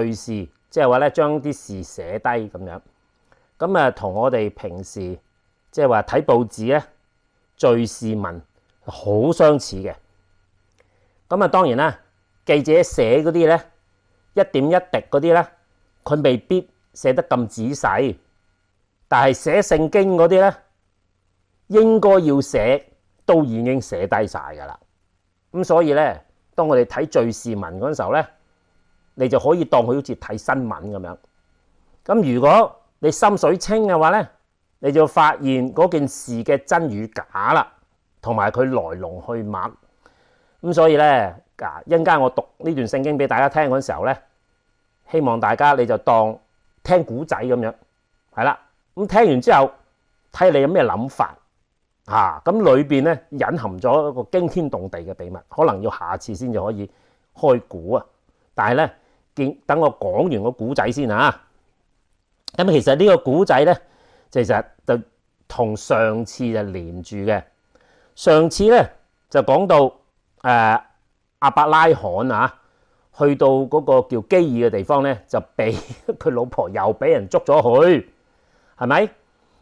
敘事，即係話咧將啲事寫低咁樣。咁啊，同我哋平時即係話睇報紙咧敘事文好相似嘅。咁啊，當然啦，記者寫嗰啲咧一點一滴嗰啲咧，佢未必寫得咁仔細，但係寫聖經嗰啲咧，應該要寫都已經寫低晒㗎啦。咁所以咧，當我哋睇敘事文嗰陣時候咧，你就可以當佢好似睇新聞咁樣。咁如果你心水清嘅話咧，你就發現嗰件事嘅真與假啦，同埋佢來龍去脈。咁所以咧，一陣間我讀呢段聖經俾大家聽嗰陣時候咧，希望大家你就當聽古仔咁樣，係啦。咁聽完之後，睇你有咩諗法嚇。咁裏邊咧隱含咗一個驚天動地嘅秘密，可能要下次先至可以開估啊。但係咧，等我講完個古仔先啊。咁其實呢個古仔咧，其實就同上次就連住嘅。上次咧就講到亞伯拉罕啊，去到嗰個叫基爾嘅地方咧，就俾佢老婆又俾人捉咗去，係咪？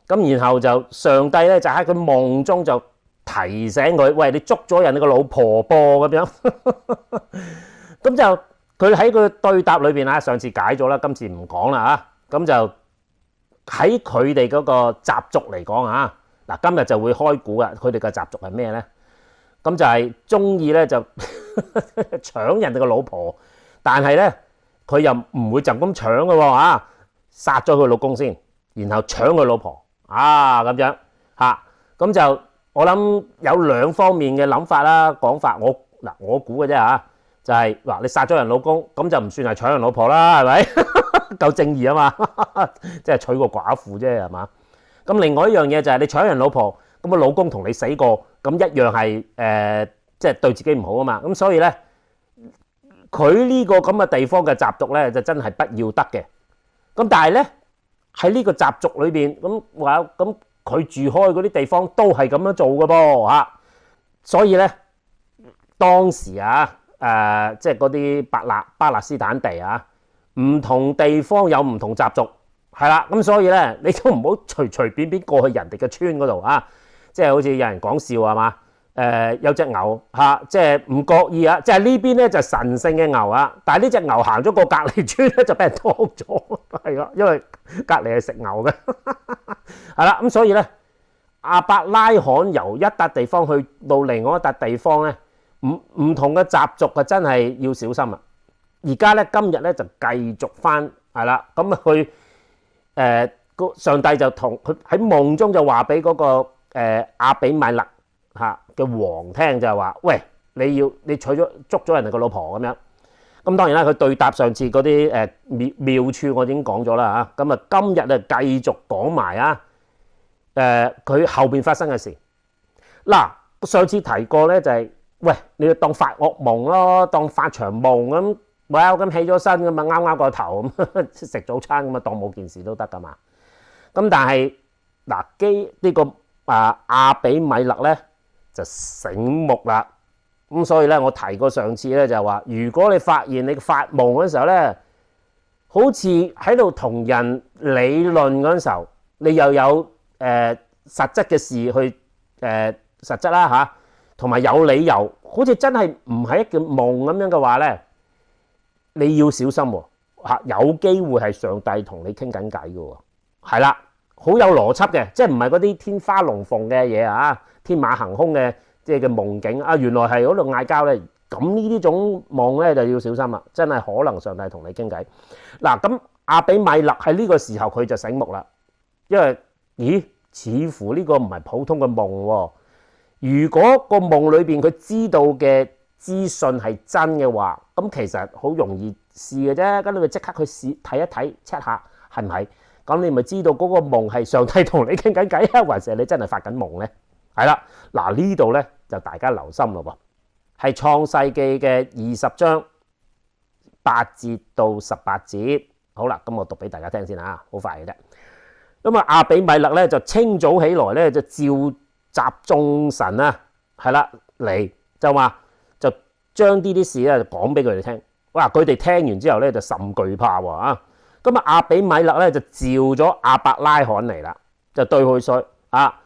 咁然後就上帝咧就喺佢夢中就提醒佢：喂，你捉咗人哋個老婆噃咁樣。咁就佢喺個對答裏邊啊，上次解咗啦，今次唔講啦啊。咁就喺佢哋嗰個習俗嚟講啊，嗱今日就會開估啊。佢哋嘅習俗係咩咧？咁就係中意咧就搶人哋個老婆，但係咧佢又唔會就咁搶嘅喎啊，殺咗佢老公先，然後搶佢老婆啊咁樣嚇。咁就我諗有兩方面嘅諗法啦，講法我估嘅啫嚇，就係話你殺咗人老公，咁就唔算係搶人老婆啦，係咪？夠正義啊嘛，即係娶個寡婦啫係嘛。咁另外一樣嘢就係你搶人老婆，咁個老公同你死過，咁一樣係即係對自己唔好啊嘛。咁所以咧，佢呢個咁嘅地方嘅習俗咧，就真係不要得嘅。咁但係咧喺呢個習俗裏邊，咁話咁佢住開嗰啲地方都係咁樣做嘅噃嚇。所以咧當時啊即係嗰啲巴勒斯坦地啊，唔同地方有唔同習俗。係啦，咁所以咧，你都唔好隨隨便便過去人哋嘅村嗰度啊！即係好似有人講笑係嘛？有隻牛嚇，即係唔覺意啊！即係呢邊咧就神聖嘅牛啊，但係呢隻牛行咗過隔離村咧就俾人劏咗，係啊，因為隔離係食牛嘅。係啦，咁所以咧，亞伯拉罕由一笪地方去到另外一笪地方咧，唔同嘅習俗啊，真係要小心啊！而家咧今日咧就繼續翻係啦，咁啊去。上帝就同佢喺夢中就話俾嗰個亞比米勒嚇嘅王聽，就係話：喂，你捉咗人哋個老婆咁樣。咁當然啦，佢對答上次嗰啲妙處我已經講咗啦嚇。咁啊，今日啊繼續講埋啊佢後邊發生嘅事。嗱，上次提過咧就係、喂，你要當發惡夢咯，當發場夢咁。哇！咁起咗身咁啊，啱個頭咁食早餐咁啊，當冇件事都得噶嘛。咁但係嗱，呢個亞比米勒咧就醒目啦。咁所以咧，我提過上次咧就係話，如果你發現你發夢嗰時候咧，好似喺度同人理論嗰陣時候，你又有實質嘅事去實質啦嚇，同埋有理由，好似真係唔係一件夢咁樣嘅話咧。你要小心喎，有機會係上帝同你傾緊偈嘅喎，係啦，好有邏輯嘅，即係唔係嗰啲天花龍鳳嘅嘢啊，天馬行空嘅即係嘅夢境啊，原來係喺度嗌交咧，咁呢啲種夢咧就要小心啦，真係可能上帝同你傾偈。嗱，咁亞比米勒喺呢個時候佢就醒目啦，因為似乎呢個唔係普通嘅夢喎，如果個夢裏邊佢知道嘅資訊係真嘅話，咁其實好容易試嘅啫。咁你咪即刻去試睇一睇 check 下係唔係？咁你咪知道嗰個夢係上帝同你傾緊偈啊，還是你真係發緊夢咧？係啦，嗱呢度咧就大家留心咯喎，係創世記嘅20章8節到18節。好啦，咁我讀俾大家聽先啊，好快嘅啫。咁啊，亞比米勒咧就清早起來咧就召集眾神啊，係啦嚟就話。將呢啲事咧講俾佢哋聽，哇！佢哋聽完之後咧就甚懼怕喎啊！咁啊，亞比米勒咧就召咗亞伯拉罕嚟啦，就對佢說啊：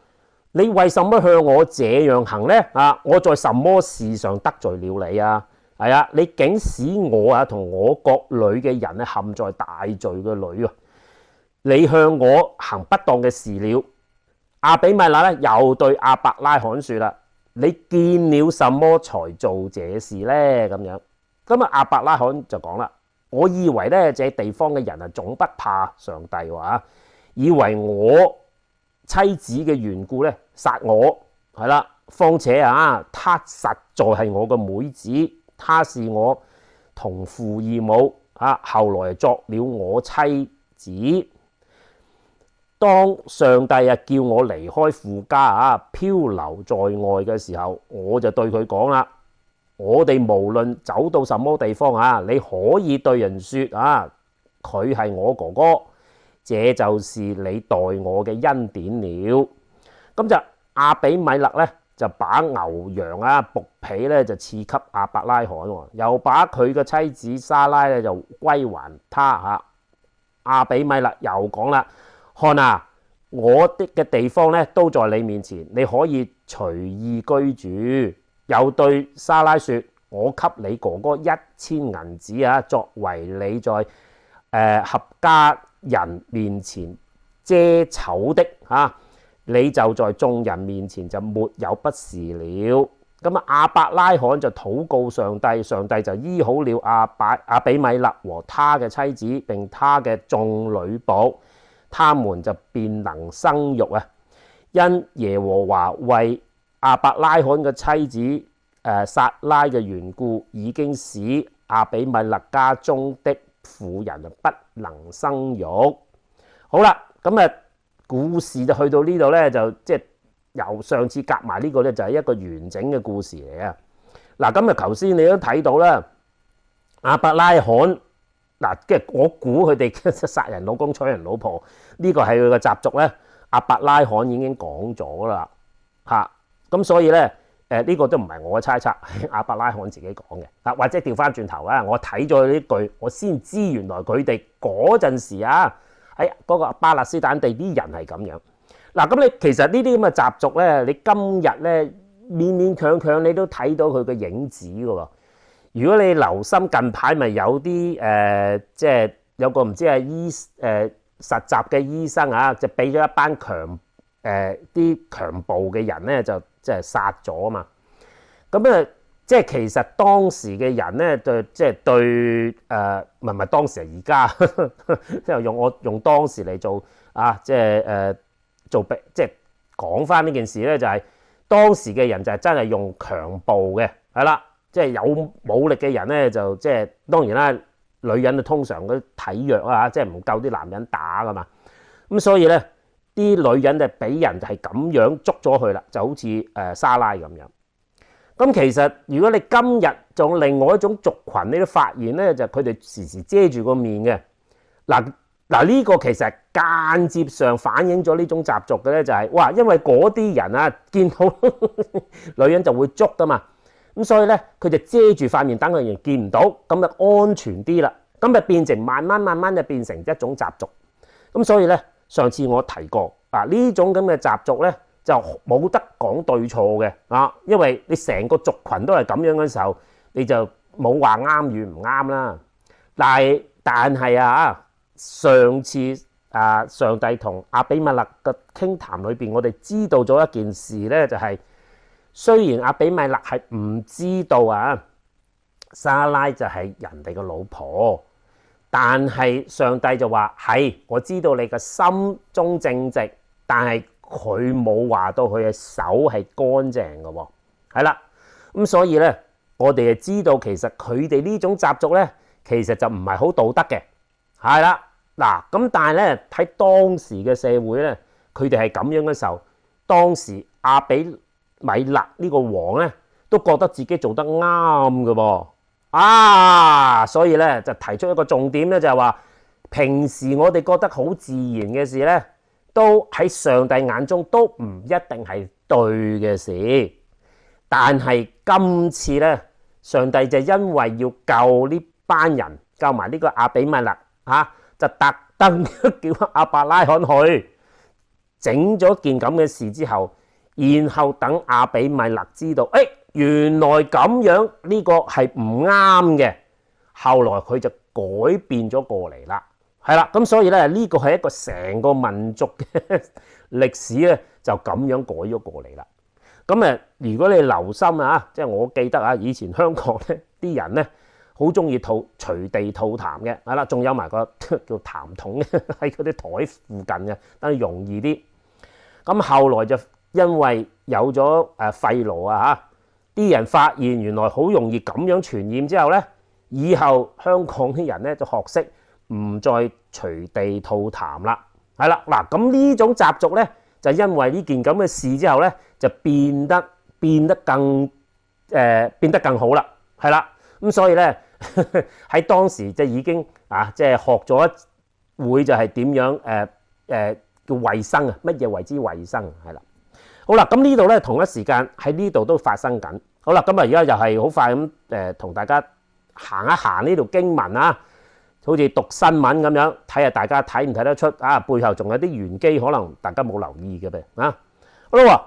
你為什麼向我這樣行呢？啊！我在什麼事上得罪了你啊？係啊！你竟使我啊同我國裏嘅人咧陷在大罪嘅裏啊！你向我行不當嘅事了。亞比米勒咧又對亞伯拉罕說啦：你見了什麼才做這事呢？咁樣咁啊，亞伯拉罕就講啦：我以為咧這地方嘅人啊總不怕上帝喎，以為我妻子嘅緣故咧殺我係啦。況且啊，她實在係我嘅妹子，她是我同父異母啊，後來作了我妻子。當上帝啊叫我離開父家啊，漂流在外嘅時候，我就對佢講啦：我哋無論走到什麼地方啊，你可以對人說啊，佢係我哥哥，這就是你待我嘅恩典了。咁就亞比米勒咧就把牛羊啊僕婢咧就賜給亞伯拉罕，又把佢嘅妻子莎拉咧就歸還他嚇。亞比米勒又講啦：看啊，我的嘅地方咧都在你面前，你可以隨意居住。又對莎拉說：我給你哥哥1000銀子啊，作為你在合家人面前遮醜的啊，你就在眾人面前就沒有不是了。咁啊，亞伯拉罕就禱告上帝，上帝就醫好了亞比米勒和他嘅妻子並他嘅眾女僕，他們就便能生育啊。因耶和華為亞伯拉罕嘅妻子撒拉嘅緣故，已經使亞比米勒家中的婦人不能生育。好啦，咁啊故事就去到呢度咧，就即係由上次夾埋呢個咧，就係一個完整嘅故事嚟啊！嗱，咁啊頭先你都睇到啦，亞伯拉罕嗱，即係我估佢哋殺人老公娶人老婆呢個係佢嘅習俗咧，亞伯拉罕已經講咗啦嚇，咁所以咧呢個都唔係我嘅猜測，係亞伯拉罕自己講嘅啊，或者調翻轉頭啊，我睇咗呢句，我先知原來佢哋嗰陣時啊喺嗰個巴勒斯坦地啲人係咁樣。嗱，咁你其實呢啲咁嘅習俗咧，你今日咧勉勉強強你都睇到佢嘅影子嘅喎。如果你留心近排咪有啲即係有個唔知係實習嘅醫生啊，就俾咗一班啲強暴嘅人咧，就即係殺咗啊嘛。咁即係其實當時嘅人咧，即係對唔係當時係而家，即係我用當時嚟做啊，即係即係講翻呢件事咧，就係當時嘅人就係真係用強暴嘅，係啦，即係有武力嘅人咧，就即係當然啦，女人通常嗰啲體弱啊，即係唔夠啲男人打噶嘛，咁所以咧啲女人就俾人就係咁樣捉咗去啦，就好似莎拉咁樣。咁其實如果你今日仲另外一種族群，你都發現咧，就佢哋時時遮住個面嘅。嗱呢個其實間接上反映咗呢種習俗嘅咧，就係哇，因為嗰啲人啊見到女人就會捉噶嘛，咁所以咧佢就遮住塊面，等佢人見唔到，咁就安全啲啦。咁就變成慢慢就變成一種習俗。咁所以咧，上次我提過呢種咁嘅習俗咧，就冇得講對錯嘅啊，因為你成個族群都係咁樣嘅時候，你就冇話啱與唔啱啦。但係啊，上次上帝同亞比米勒嘅傾談裏邊，我哋知道咗一件事咧，就係雖然亞比米勒係唔知道莎拉就係人哋嘅老婆，但係上帝就話係我知道你嘅心中正直，但係佢冇話到佢嘅手係乾淨嘅喎，係啦，咁所以咧，我哋就知道其實佢哋呢種習俗咧，其實就唔係好道德嘅，係啦，嗱，咁但係咧喺當時嘅社會咧，佢哋係咁樣嘅時候，當時亞比米勒呢個王咧都覺得自己做得啱嘅噃，所以咧就提出一個重點咧，就係話平時我哋覺得好自然嘅事咧，都喺上帝眼中都唔一定係對嘅事，但係今次咧，上帝就因為要救呢班人教埋呢個亞比米勒就特登叫亞伯拉罕去整咗件咁嘅事之後，然後等亞比米勒知道，原來咁樣呢個係唔啱嘅，後來佢就改變咗過嚟啦。係啦，咁所以咧呢個係一個成個民族嘅歷史咧，就咁樣改咗過嚟啦。咁如果你留心即係我記得以前香港咧啲人咧好中意隨地吐痰嘅，係啦，仲有埋個叫痰筒喺嗰啲台附近嘅，等容易啲。咁後來就因為有咗肺癆啲人發現原來好容易咁樣傳染之後咧，以後香港啲人咧就學識唔再隨地吐痰啦。係啦，嗱，咁呢種習俗咧就因為呢件咁嘅事之後咧就變得更好啦。係啦，咁所以咧喺當時就已經即係學咗一會就係點樣叫衞生乜嘢為之衞生係啦。好啦，咁呢度咧同一時間喺呢度都發生緊。好啦，咁而家又係好快咁同大家行一行呢條經文好似讀新聞咁樣，睇下大家睇唔睇得出背後仲有啲玄機，可能大家冇留意嘅噃好啦，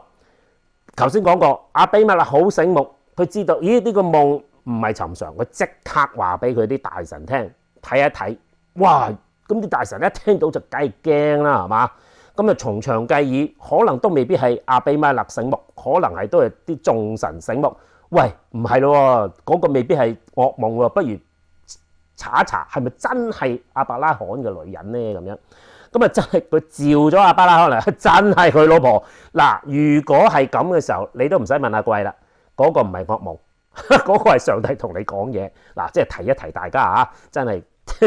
頭先講過亞比米勒好醒目，佢知道呢個夢唔係尋常，佢即刻話俾佢啲大臣聽睇一睇。哇！咁啲大臣一聽到就梗係驚啦，係嘛？咁從長計議，可能都未必係亞比米勒醒目，可能都係啲眾神醒目。喂，唔係咯，嗰個未必係噩夢喎，不如查一查係咪真係亞伯拉罕嘅女人呢？咁樣咁真係佢召咗亞伯拉罕嚟，真係佢老婆。嗱，如果係咁嘅時候，你都唔使問阿貴啦，嗰個唔係噩夢，嗰個係上帝同你講嘢。嗱，即係提一提大家真係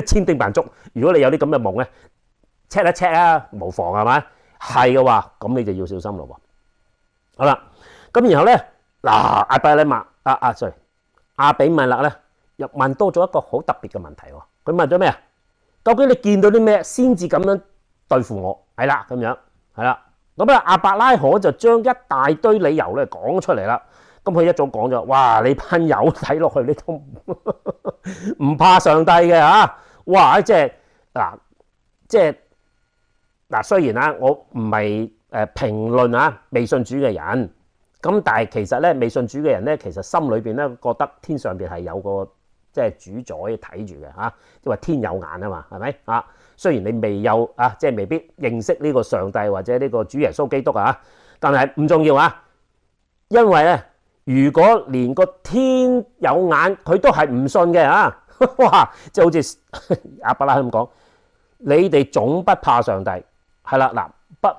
千叮萬囑。如果你有啲咁嘅夢咧，check 一 check 無妨係咪？係嘅話，咁你就要小心咯喎。好啦，咁然後咧亞比米勒咧又問多咗一個好特別嘅問題喎。佢問咗咩啊？究竟你見到啲咩先至咁樣對付我？係啦，咁樣係啦。咁亞伯拉罕就將一大堆理由咧講出嚟啦。咁佢一早講咗，哇！你班友睇落去你都唔怕上帝嘅哇！即係雖然我唔係評論未信主嘅人。咁但係其實咧，未信主嘅人咧，其實心裏邊咧覺得天上邊係有個即係主宰睇住嘅即係話天有眼啊嘛，係咪雖然你未有即係未必認識呢個上帝或者呢個主耶穌基督但係唔重要因為咧，如果連個天有眼佢都係唔信嘅哇！即係好似亞伯拉罕咁講，你哋總不怕上帝係啦嗱，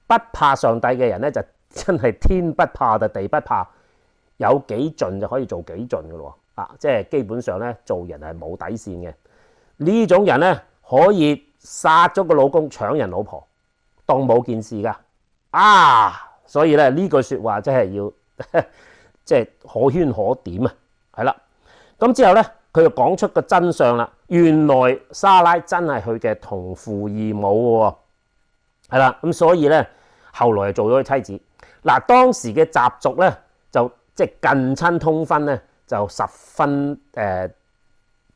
不怕上帝嘅人咧就。真係天不怕就地不怕，有幾盡就可以做幾盡嘅咯即係基本上咧做人係冇底線嘅。呢種人咧可以殺咗個老公搶人老婆，當冇件事噶所以咧呢句說話真係要即係可圈可點係啦。咁之後咧佢就講出個真相啦，原來莎拉真係佢嘅同父異母嘅係啦。咁所以咧後來就做咗佢妻子。當時嘅習俗咧，就即係近親通婚咧，就十分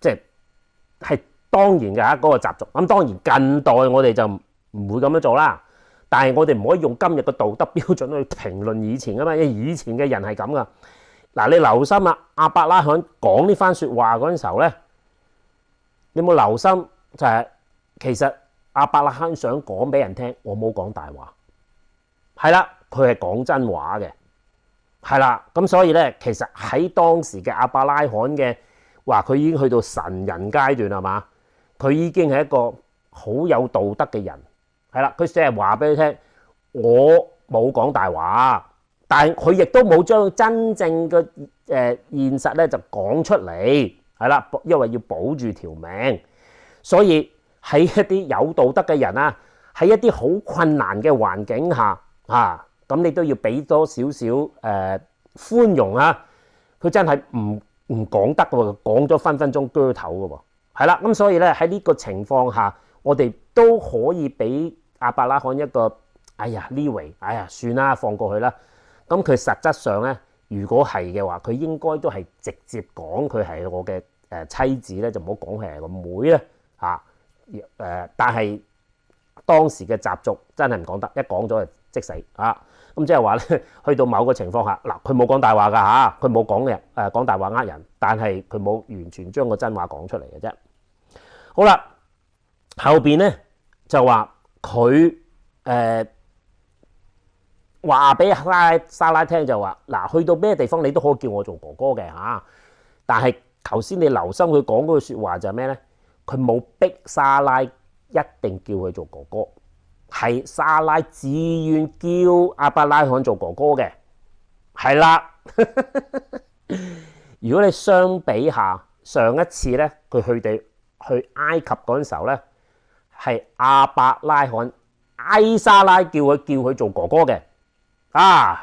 即係當然嘅嗰個習俗。咁當然近代我哋就唔會咁樣做啦。但係我哋唔可以用今日嘅道德標準去評論以前噶嘛，因為以前嘅人係咁噶。你留心亞伯拉罕講呢番説話嗰陣時候咧，你有冇留心就係其實亞伯拉罕想講俾人聽，我冇講大話，係啦。佢係講真話嘅，係啦，咁所以咧，其實喺當時嘅亞伯拉罕嘅話，佢已經去到神人階段係嘛？佢已經係一個好有道德嘅人，係啦。佢成日話俾你聽，我冇講大話，但係佢亦都冇將真正嘅現實咧就講出嚟，係啦，因為要保住條命，所以喺一啲有道德嘅人喺一啲好困難嘅環境下咁你都要俾多少少寬容佢真係唔講得喎，講咗分分鐘鋸頭嘅喎，係啦。咁所以咧喺呢個情況下，我哋都可以俾亞伯拉罕一個算啦，放過去啦。咁佢實質上咧，如果係嘅話，佢應該都係直接講佢係我嘅妻子咧，就唔好講係個妹咧嚇但係當時嘅習俗真係唔講得，一講咗就即死啊！咁即係話咧，去到某個情況下，嗱佢冇講大話㗎嚇，佢冇講嘅講大話呃人，但係佢冇完全將個真話講出嚟嘅啫。好啦，後邊咧就話佢話俾莎拉聽就話嗱，去到咩地方你都可以叫我做哥哥嘅嚇，但係頭先你留心佢講嗰句説話就係咩咧？佢冇逼莎拉一定叫佢做哥哥，係莎拉自願叫亞伯拉罕做哥哥嘅，係啦。如果你相比下上一次咧，佢哋去埃及嗰陣時候咧，係亞伯拉罕嗌莎拉叫佢做哥哥嘅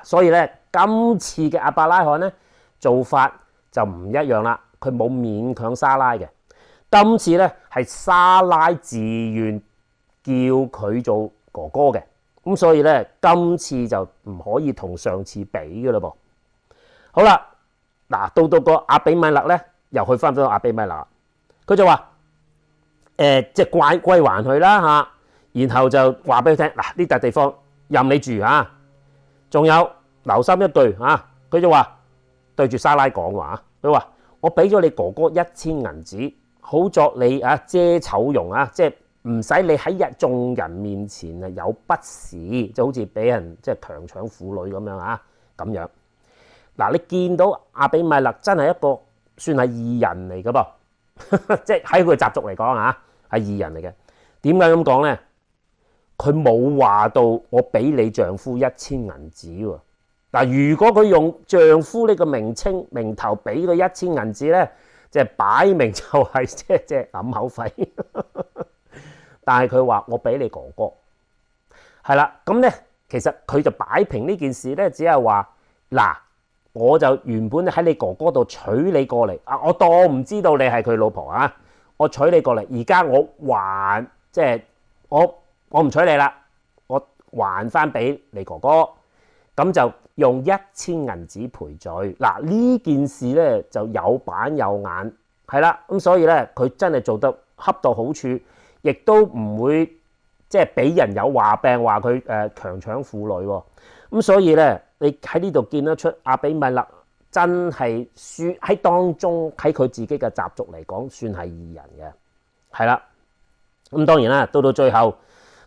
所以咧今次嘅亞伯拉罕咧做法就唔一樣啦，佢冇勉強莎拉嘅。今次咧係莎拉自願叫佢做哥哥嘅，咁所以咧今次就唔可以同上次比嘅嘞噃。好啦，嗱到個亞比米勒咧，又去翻到亞比米勒，佢就話即係歸還佢啦嚇，然後就話俾佢聽嗱，呢笪地方任你住嚇，仲有留心一句嚇，佢就話對住莎拉講話，佢話我俾咗你哥哥1000銀子。好作你遮醜容即係唔使你喺眾人面前有不是，就好似俾人即係強搶婦女咁樣咁樣。嗱，你見到亞比米勒真係一個算係義人嚟嘅噃，即係喺佢習俗嚟講係義人嚟嘅。點解咁講咧？佢冇話到我俾你丈夫1000銀子喎。嗱，如果佢用丈夫呢個名頭俾佢1000銀子咧，即係擺明就係即係揞口費，但係佢話我俾你哥哥，係啦，咁咧其實佢就擺平呢件事咧，只係話嗱，我就原本喺你哥哥度娶你過嚟，我當唔知道你係佢老婆我娶你過嚟，而家我還即係我唔娶你啦，我還翻俾你哥哥，咁就用1000銀子賠罪。嗱，呢件事咧就有板有眼，係啦，咁所以咧佢真係做得恰到好處，亦都唔會即係俾人有話病話佢強搶婦女喎。咁所以咧，你喺呢度見得出亞比米勒真係算喺當中喺佢自己嘅習俗嚟講算係義人嘅，係啦。咁當然啦，到最後。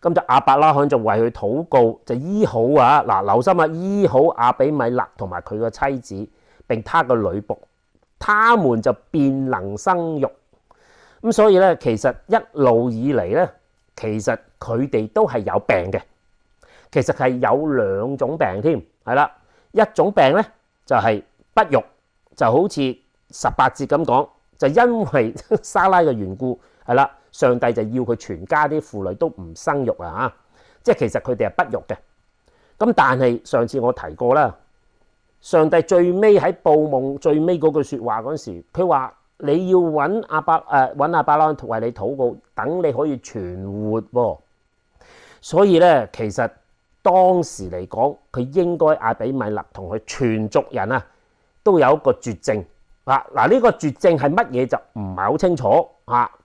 咁就亞伯拉罕就為佢禱告，就醫好嗱，留心醫好亞比米勒同埋佢個妻子並他個女僕，他們就便能生育。咁所以咧，其實一路以嚟咧，其實佢哋都係有病嘅，其實係有2種病添，係啦，一種病咧就係不育，就好似18節咁講，就因為莎拉嘅緣故，係啦。上帝就要佢全家啲婦女都唔生育即係其實佢哋係不育嘅。咁但係上次我提過啦，上帝最尾喺報夢最尾嗰句説話嗰陣時，佢話你要揾亞伯拉罕為你禱告，等你可以存活喎。所以咧，其實當時嚟講，佢應該亞比米勒同佢全族人都有一個絕症。嗱，呢個絕症係乜嘢就唔係好清楚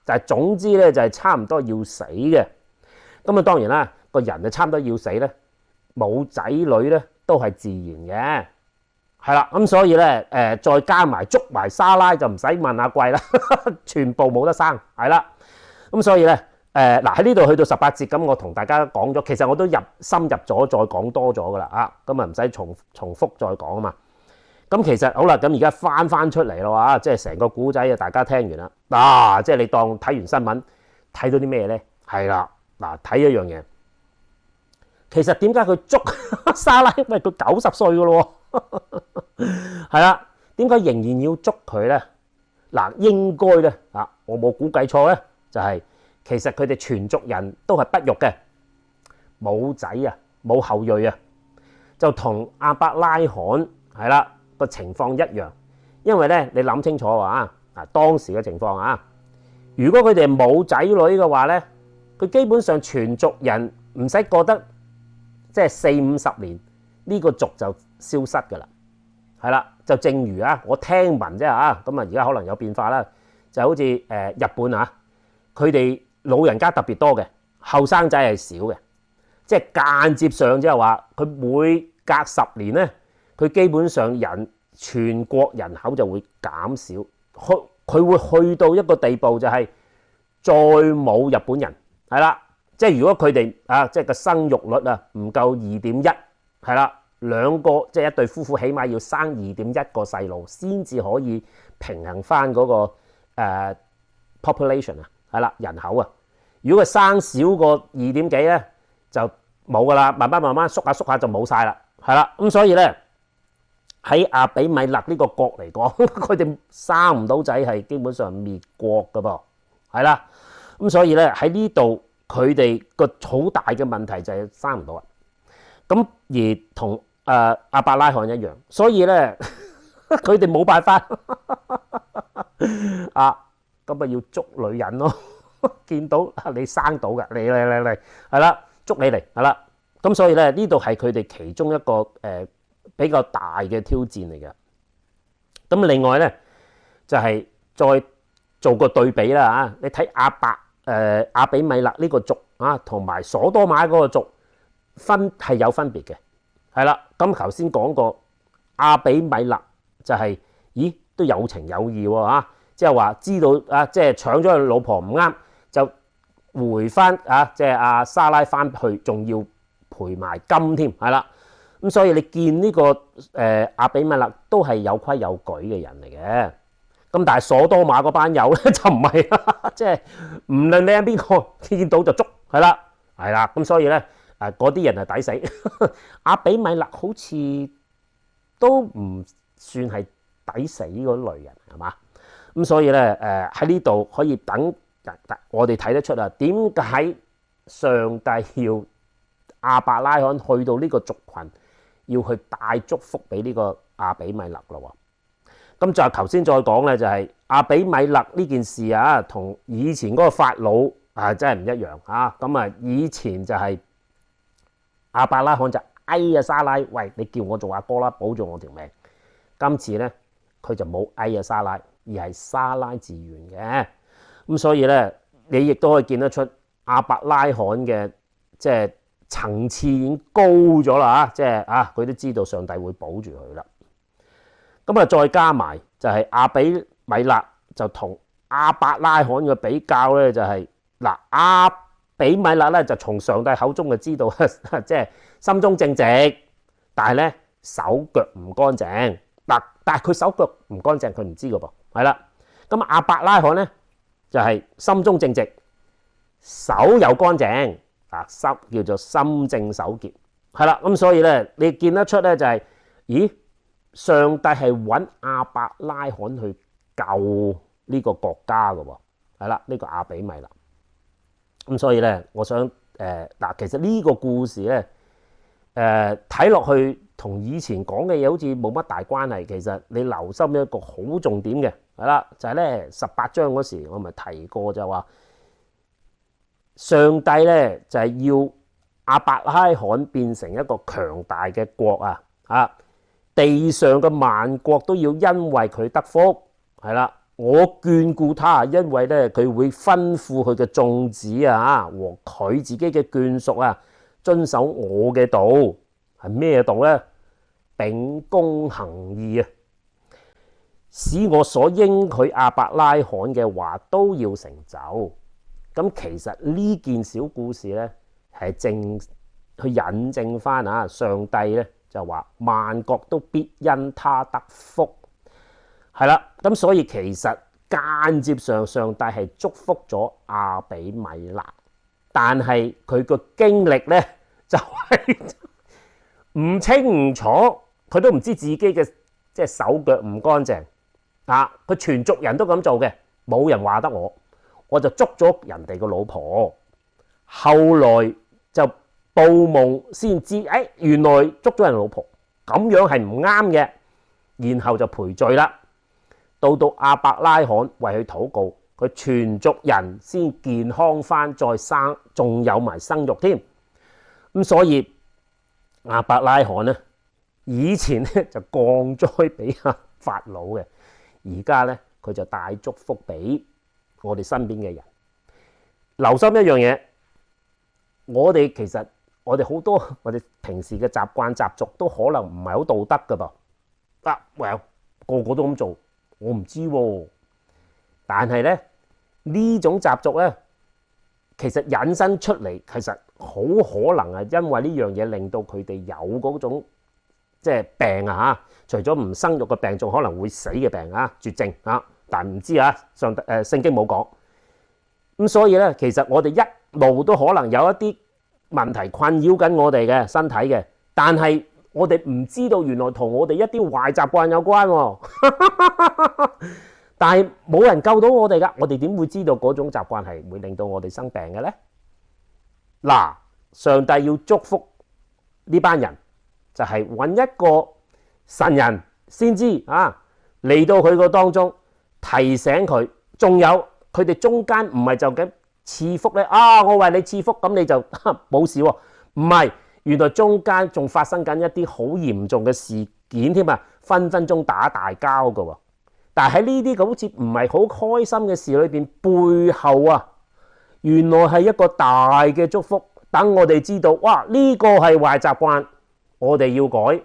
但係總之咧就係差唔多要死嘅。咁當然啦，個人就差唔多要死咧，冇仔女咧都係自然嘅，係啦。咁所以咧再加埋捉埋莎拉就唔使問阿貴啦，全部冇得生，係啦。咁所以咧嗱喺呢度去到18節，咁我同大家講咗，其實我都深入咗再講多咗噶啦咁唔使重複再講啊嘛。咁其實好啦，咁而家翻出嚟咯即係成個古仔大家聽完啦。即係你當睇完新聞睇到啲咩咧？係啦，嗱睇一樣嘢，其實點解佢捉莎拉？因為佢90歲噶咯，係啦，點解仍然要捉佢咧？嗱，應該咧我冇估計錯咧，就係其實佢哋全族人都係不育嘅，冇仔冇後裔就同亞伯拉罕係啦。個情況一樣，因為咧你諗清楚當時嘅情況如果佢哋冇仔女嘅話咧，佢基本上全族人唔使覺得即係40-50年呢個族就消失噶啦，係啦，就正如我聽聞啫咁而家可能有變化啦，就好似日本啊，佢哋老人家特別多嘅，後生仔係少嘅，即係間接上即係話佢每隔10年咧，佢基本上全國人口就會減少，佢會去到一個地步就係再冇日本人係啦，即係如果佢哋即係個生育率啊唔夠2.1係啦。兩個即係一對夫婦，起碼要生2.1個細路，先至可以平衡翻嗰個population 啊，係啦，人口啊。如果佢生少過2點幾咧，就冇噶啦，慢慢縮下就冇晒啦，係啦。咁所以咧喺阿比米勒呢個國嚟講，佢哋生唔到仔係基本上滅國噶噃，係啦。咁所以咧喺呢度佢哋個好大嘅問題就係生唔到啊。咁而同亞伯拉罕一樣，所以咧佢哋冇辦法咁要捉女人咯。見到你生到嘅，嚟係啦，捉你嚟係啦。咁所以咧呢度係佢哋其中一個比較大嘅挑戰嚟嘅。咁另外咧就係再做個對比啦，你睇亞比米勒呢個族同埋所多瑪嗰個族係有分別嘅。係啦，咁頭先講過亞比米勒就係、都有情有義喎，即係話知道即係搶咗佢老婆唔啱，就回翻即係阿莎拉翻去，仲要賠埋金添，係啦。咁所以你見呢個亞比米勒都係有規有矩嘅人嚟嘅。咁但係所多瑪嗰班友咧就唔係啦，即係唔論你係邊個，見到就捉，係啦。咁所以咧。嗰啲人係抵死，亞比米勒好似都唔算係抵死嗰類人，係嘛？咁所以咧喺呢度可以等我哋睇得出啊，點解上帝要亞伯拉罕去到呢個族群，要去帶祝福俾呢個亞比米勒咯喎？咁就頭先再講咧，就係亞比米勒呢件事同以前嗰個法老真係唔一樣咁以前就係亞伯拉罕就莎拉，喂，你叫我做阿哥啦，保住我條命。今次咧佢就冇莎拉，而係莎拉自願嘅。咁所以咧你亦都可以見得出亞伯拉罕嘅即係層次已經高咗啦，即係佢都知道上帝會保住佢啦。咁再加埋就係亞比米勒就同亞伯拉罕嘅比較咧，就係亞比米勒咧就從上帝口中就知道，即係心中正直，但係咧手腳唔乾淨。但係佢手腳唔乾淨，佢唔知噶噃，係啦。咁亞伯拉罕咧就係心中正直，手又乾淨，叫做心正手潔，係啦。咁所以咧你見得出咧就係，上帝係揾亞伯拉罕去救呢個國家噶喎，係啦，呢個亞比米勒。咁所以咧，我想其實呢個故事咧，睇落去同以前講嘅嘢好似冇乜大關係。其實你留心一個好重點嘅，係啦，就係咧18章嗰時我咪提過，就話上帝咧就係要亞伯拉罕變成一個強大嘅國地上嘅萬國都要因為佢得福，係啦。我眷顧他，因為咧佢會吩咐佢嘅眾子和佢自己嘅眷屬遵守我嘅道，係咩道咧？秉公行義使我所應許亞伯拉罕嘅話都要成就。咁其實呢件小故事咧係去引證翻上帝咧就話萬國都必因他得福。係啦，咁所以其實間接上上帝係祝福咗亞比米勒，但係佢個經歷咧就係唔清唔楚，佢都唔知自己嘅即係手腳唔乾淨佢全族人都咁做嘅，冇人話得我就捉咗人哋個老婆，後來就報夢先知，原來捉咗人老婆咁樣係唔啱嘅，然後就賠罪啦。到亞伯拉罕為佢禱告，佢全族人先健康翻，再生，仲有埋生育添。咁所以亞伯拉罕以前咧就降災俾法老嘅，而家咧佢就帶祝福俾我哋身邊嘅人。留心一樣嘢，我哋其實我哋好多我哋平時嘅習慣習俗都可能唔係好道德噶噃。well， 個個都咁做，我唔知喎。但係咧呢種習俗咧，其實引申出嚟，其實好可能係因為呢樣嘢令到佢哋有嗰種即係病啊嚇，除咗唔生育嘅病，仲可能會死嘅病啊，絕症啊。但唔知啊，聖經冇講。咁所以咧，其實我哋一路都可能有一啲問題困擾緊我哋嘅身體嘅，但係我哋唔知道原來同我哋一啲壞習慣有關喎。但係冇人救到我哋㗎，我哋點會知道嗰種習慣係會令到我哋生病嘅咧？嗱，上帝要祝福呢班人，就係揾一個神人先知啊，嚟到佢個當中提醒佢，仲有佢哋中間唔係就咁賜福咧啊！我為你賜福，咁你就冇事喎？唔係，原來中間仲發生緊一啲好嚴重嘅事件添啊，分分鐘打大交㗎喎。但係喺呢啲好似唔係好開心嘅事裏邊，背後啊，原來係一個大嘅祝福，等我哋知道，哇！呢個係壞習慣，我哋要改，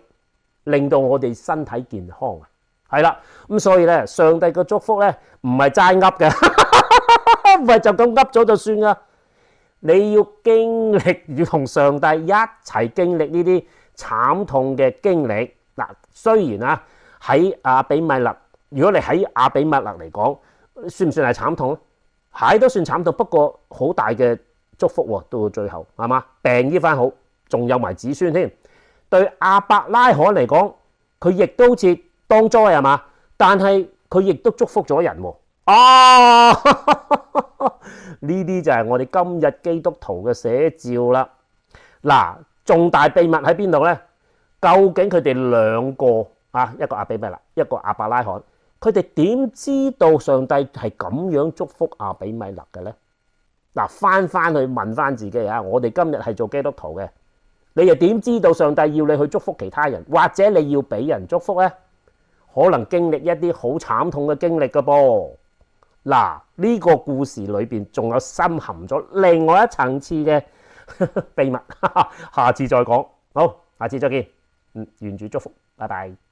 令到我哋身體健康啊。係啦，咁所以咧，上帝嘅祝福咧，唔係齋噏嘅，唔係就咁噏咗就算噶。你要經歷，要同上帝一齊經歷呢啲慘痛嘅經歷。嗱，雖然啊喺亞比米勒，如果你喺亞比米勒嚟講，算唔算係慘痛咧？係都算慘痛，不過好大嘅祝福喎，到最後係嘛？病醫翻好，仲有埋子孫添。對亞伯拉罕嚟講，佢亦都好似當災係嘛？但係佢亦都祝福咗人喎。啊！呢啲就係我哋今日基督徒嘅寫照啦。嗱，重大秘密喺邊度呢？究竟佢哋兩個啊，一個亞比米勒，一個亞伯拉罕，佢哋點知道上帝係咁樣祝福亞比米勒嘅呢？嗱，翻去問翻自己啊！我哋今日係做基督徒嘅，你又點知道上帝要你去祝福其他人，或者你要俾人祝福呢？可能經歷一啲好慘痛嘅經歷㗎噃。嗱，呢個故事裏邊仲有深含咗另外一層次嘅秘密，下次再講。好，下次再見。願主祝福，拜拜。